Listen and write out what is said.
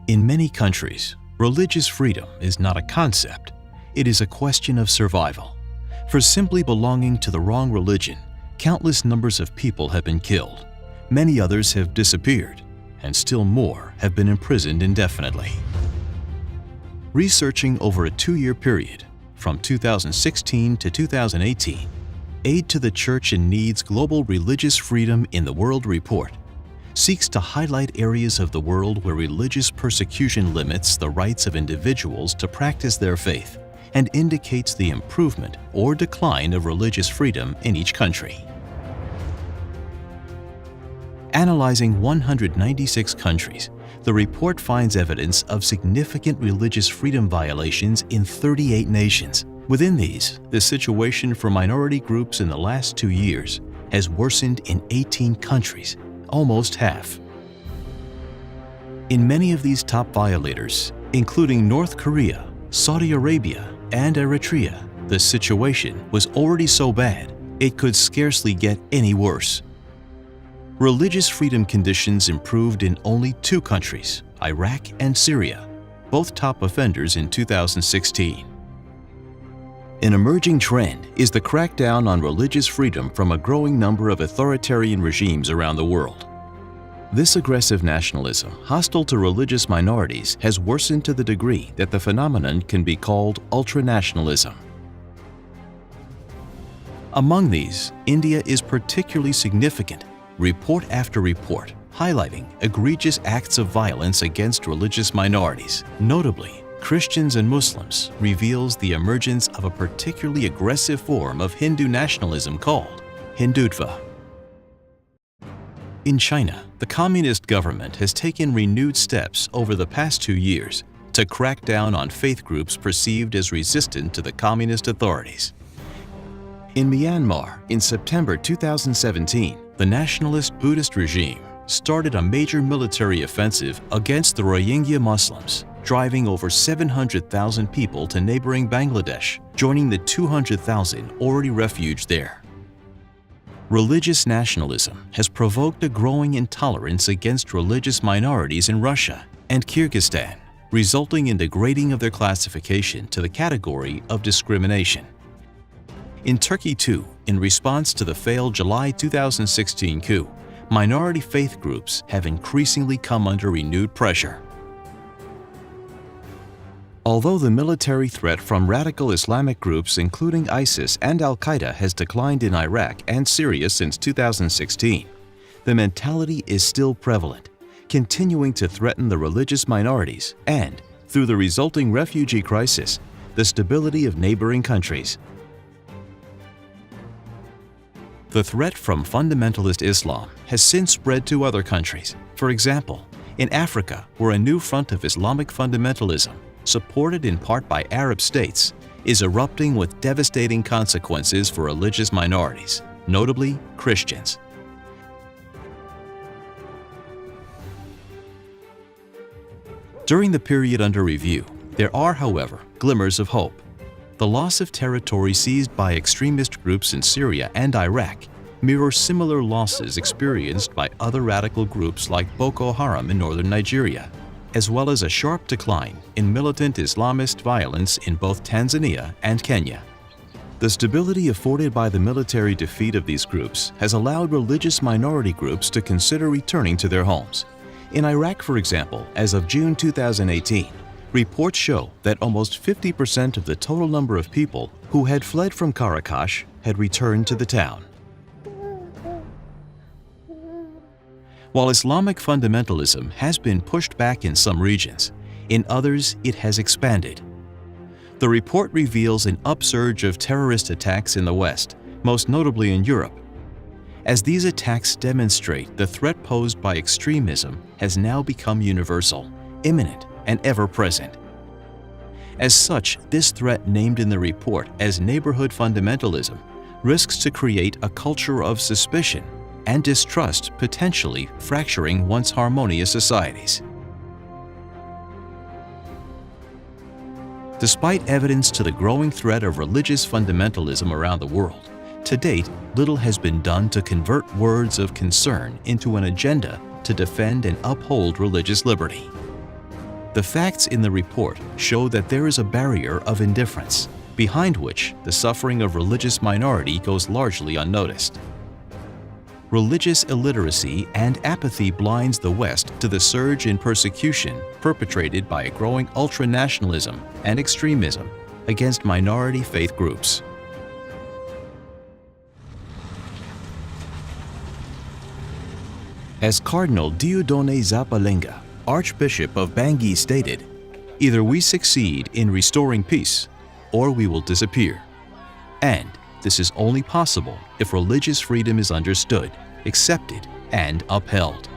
In many countries, religious freedom is not a concept, it is a question of survival. For simply belonging to the wrong religion, countless numbers of people have been killed, many others have disappeared, and still more have been imprisoned indefinitely. Researching over a 2-year period, from 2016 to 2018, Aid to the Church in Need's Global Religious Freedom in the World report seeks to highlight areas of the world where religious persecution limits the rights of individuals to practice their faith and indicates the improvement or decline of religious freedom in each country. Analyzing 196 countries, the report finds evidence of significant religious freedom violations in 38 nations. Within these, the situation for minority groups in the last 2 years has worsened in 18 countries, almost half. In many of these top violators, including North Korea, Saudi Arabia, and Eritrea, the situation was already so bad it could scarcely get any worse. Religious freedom conditions improved in only 2 countries, Iraq and Syria, both top offenders in 2016. An emerging trend is the crackdown on religious freedom from a growing number of authoritarian regimes around the world. This aggressive nationalism, hostile to religious minorities, has worsened to the degree that the phenomenon can be called ultranationalism. Among these, India is particularly significant, report after report highlighting egregious acts of violence against religious minorities, notably Christians and Muslims, reveals the emergence of a particularly aggressive form of Hindu nationalism called Hindutva. In China, the communist government has taken renewed steps over the past 2 years to crack down on faith groups perceived as resistant to the communist authorities. In Myanmar, in September 2017, the nationalist Buddhist regime started a major military offensive against the Rohingya Muslims, driving over 700,000 people to neighboring Bangladesh, joining the 200,000 already refuged there. Religious nationalism has provoked a growing intolerance against religious minorities in Russia and Kyrgyzstan, resulting in degrading of their classification to the category of discrimination. In Turkey too, in response to the failed July 2016 coup, minority faith groups have increasingly come under renewed pressure. Although the military threat from radical Islamic groups including ISIS and Al-Qaeda has declined in Iraq and Syria since 2016, the mentality is still prevalent, continuing to threaten the religious minorities and, through the resulting refugee crisis, the stability of neighboring countries. The threat from fundamentalist Islam has since spread to other countries. For example, in Africa, where a new front of Islamic fundamentalism, supported in part by Arab states, is erupting with devastating consequences for religious minorities, notably Christians. During the period under review, there are, however, glimmers of hope. The loss of territory seized by extremist groups in Syria and Iraq mirrors similar losses experienced by other radical groups like Boko Haram in northern Nigeria, as well as a sharp decline in militant Islamist violence in both Tanzania and Kenya. The stability afforded by the military defeat of these groups has allowed religious minority groups to consider returning to their homes. In Iraq, for example, as of June 2018, reports show that almost 50% of the total number of people who had fled from Qaraqosh had returned to the town. While Islamic fundamentalism has been pushed back in some regions, in others it has expanded. The report reveals an upsurge of terrorist attacks in the West, most notably in Europe. As these attacks demonstrate, the threat posed by extremism has now become universal, imminent, and ever-present. As such, this threat, named in the report as neighborhood fundamentalism, risks to create a culture of suspicion and distrust, potentially fracturing once harmonious societies. Despite evidence to the growing threat of religious fundamentalism around the world, to date, little has been done to convert words of concern into an agenda to defend and uphold religious liberty. The facts in the report show that there is a barrier of indifference, behind which the suffering of religious minority goes largely unnoticed. Religious illiteracy and apathy blinds the West to the surge in persecution perpetrated by a growing ultranationalism and extremism against minority faith groups. As Cardinal Dieudonné Zapalenga, Archbishop of Bangui, stated, "Either we succeed in restoring peace, or we will disappear. And this is only possible if religious freedom is understood, accepted, and upheld."